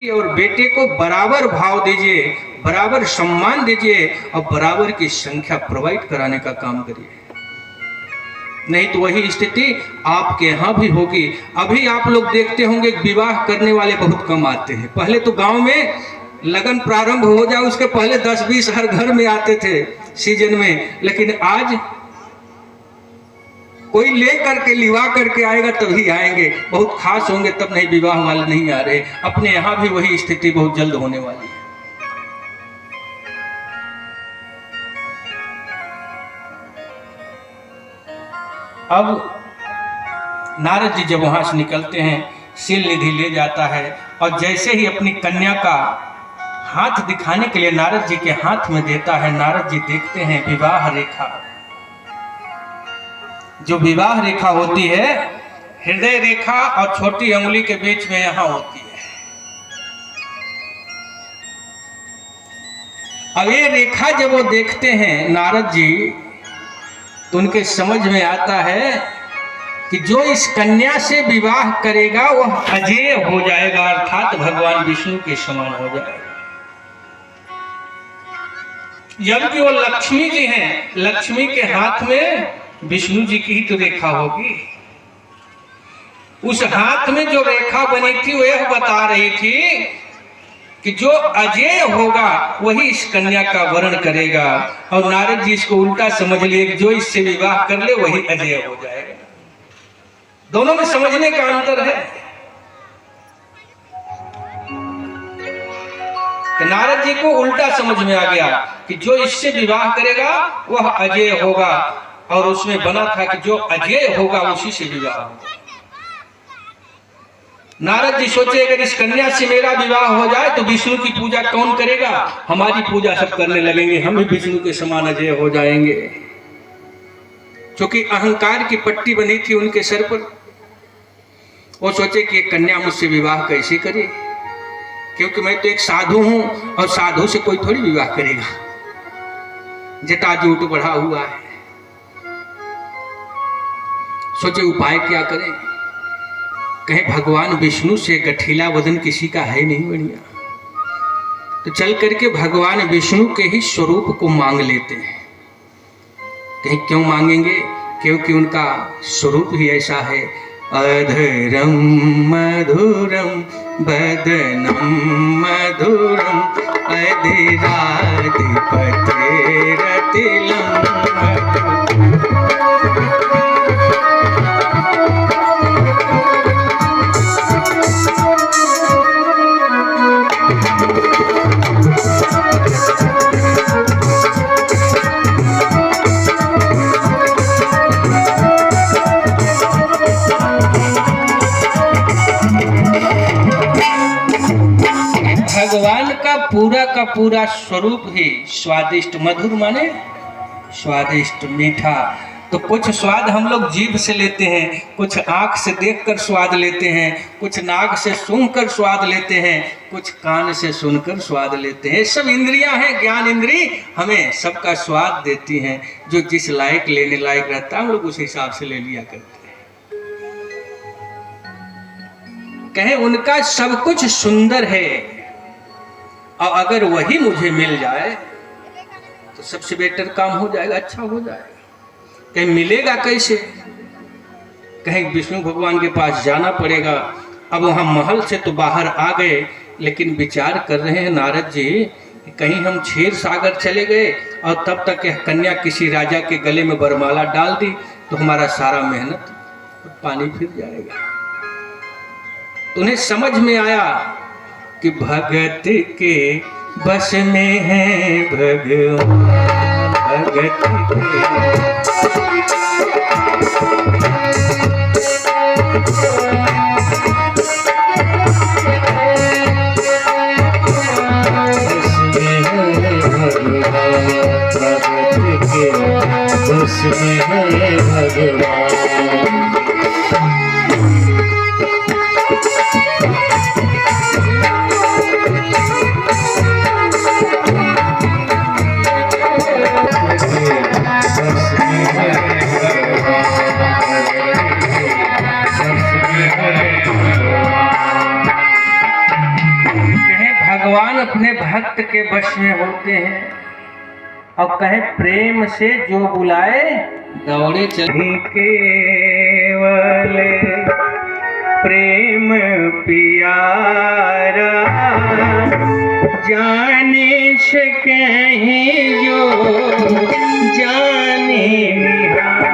और बेटे को बराबर भाव दीजिए, बराबर सम्मान दीजिए और बराबर की संख्या प्रोवाइड कराने का काम करिए। नहीं तो वही स्थिति आपके यहाँ भी होगी। अभी आप लोग देखते होंगे विवाह करने वाले बहुत कम आते हैं। पहले तो गांव में लगन प्रारंभ हो जाए उसके पहले 10-20 हर घर में आते थे सीजन में, लेकिन आज कोई ले करके लिवा करके आएगा तभी आएंगे, बहुत खास होंगे तब नहीं, विवाह वाले नहीं आ रहे। अपने यहाँ भी वही स्थिति बहुत जल्द होने वाली है। अब नारद जी जब वहां से निकलते हैं, शील निधि ले जाता है और जैसे ही अपनी कन्या का हाथ दिखाने के लिए नारद जी के हाथ में देता है, नारद जी देखते हैं विवाह रेखा। जो विवाह रेखा होती है हृदय रेखा और छोटी अंगुली के बीच में यहां होती है। अब ये रेखा जब वो देखते हैं नारद जी तो उनके समझ में आता है कि जो इस कन्या से विवाह करेगा वह अजेय हो जाएगा, अर्थात भगवान विष्णु के समान हो जाएगा। जबकि वो लक्ष्मी जी हैं, लक्ष्मी के हाथ में विष्णु जी की ही तो रेखा होगी। उस हाथ में जो रेखा बनी थी वो यह बता रही थी कि जो अजेय होगा वही इस कन्या का वरण करेगा। और नारद जी इसको उल्टा समझ लिए कि जो इससे विवाह कर ले वही अजेय हो जाएगा। दोनों में समझने का अंतर है। नारद जी को उल्टा समझ में आ गया कि जो इससे विवाह करेगा वह अजेय होगा, और उसमें बना था कि जो अजेय होगा उसी से विवाह होगा। नारद जी सोचे अगर इस कन्या से मेरा विवाह हो जाए तो विष्णु की पूजा कौन करेगा, हमारी पूजा सब करने लगेंगे, हम भी विष्णु के समान अजेय हो जाएंगे। क्योंकि अहंकार की पट्टी बनी थी उनके सर पर। वो सोचे कि कन्या मुझसे विवाह कैसे करे, क्योंकि मैं तो एक साधु हूं और साधु से कोई थोड़ी विवाह करेगा, जटाजूट बढ़ा हुआ है। सोचे उपाय क्या करें, कहे भगवान विष्णु से गठीला वदन किसी का है नहीं बढ़िया, तो चल करके भगवान विष्णु के ही स्वरूप को मांग लेते हैं। कहीं क्यों मांगेंगे, क्योंकि उनका स्वरूप ही ऐसा है। अधरम मधुरम बदनम मधुरम अधीराधिपतेरतिलम। भगवान का पूरा स्वरूप ही स्वादिष्ट, मधुर माने स्वादिष्ट, मीठा। तो कुछ स्वाद हम लोग जीभ से लेते हैं, कुछ आंख से देखकर स्वाद लेते हैं, कुछ नाक से सूंघकर स्वाद लेते हैं, कुछ कान से सुनकर स्वाद लेते हैं। सब इंद्रियां हैं, ज्ञान इंद्री हमें सबका स्वाद देती हैं। जो जिस लायक लेने लायक रहता है हम लोग उस हिसाब से ले लिया करते हैं। कहे उनका सब कुछ सुंदर है और अगर वही मुझे मिल जाए तो सबसे बेटर काम हो जाएगा, अच्छा हो जाएगा। कहीं मिलेगा कैसे, कहीं विष्णु भगवान के पास जाना पड़ेगा। अब वहां महल से तो बाहर आ गए, लेकिन विचार कर रहे हैं नारद जी कहीं हम क्षीर सागर चले गए और तब तक यह कन्या किसी राजा के गले में वरमाला डाल दी तो हमारा सारा मेहनत पानी फिर जाएगा। तो उन्हें समझ में आया कि भगत के बस में है भगवान, भगत के बस में है भगवान। भगवान अपने भक्त के वश में होते हैं और कहे प्रेम से जो बुलाए दौड़े चले। केवल प्रेम प्यारा जाने से कहीं जो जाने निहारा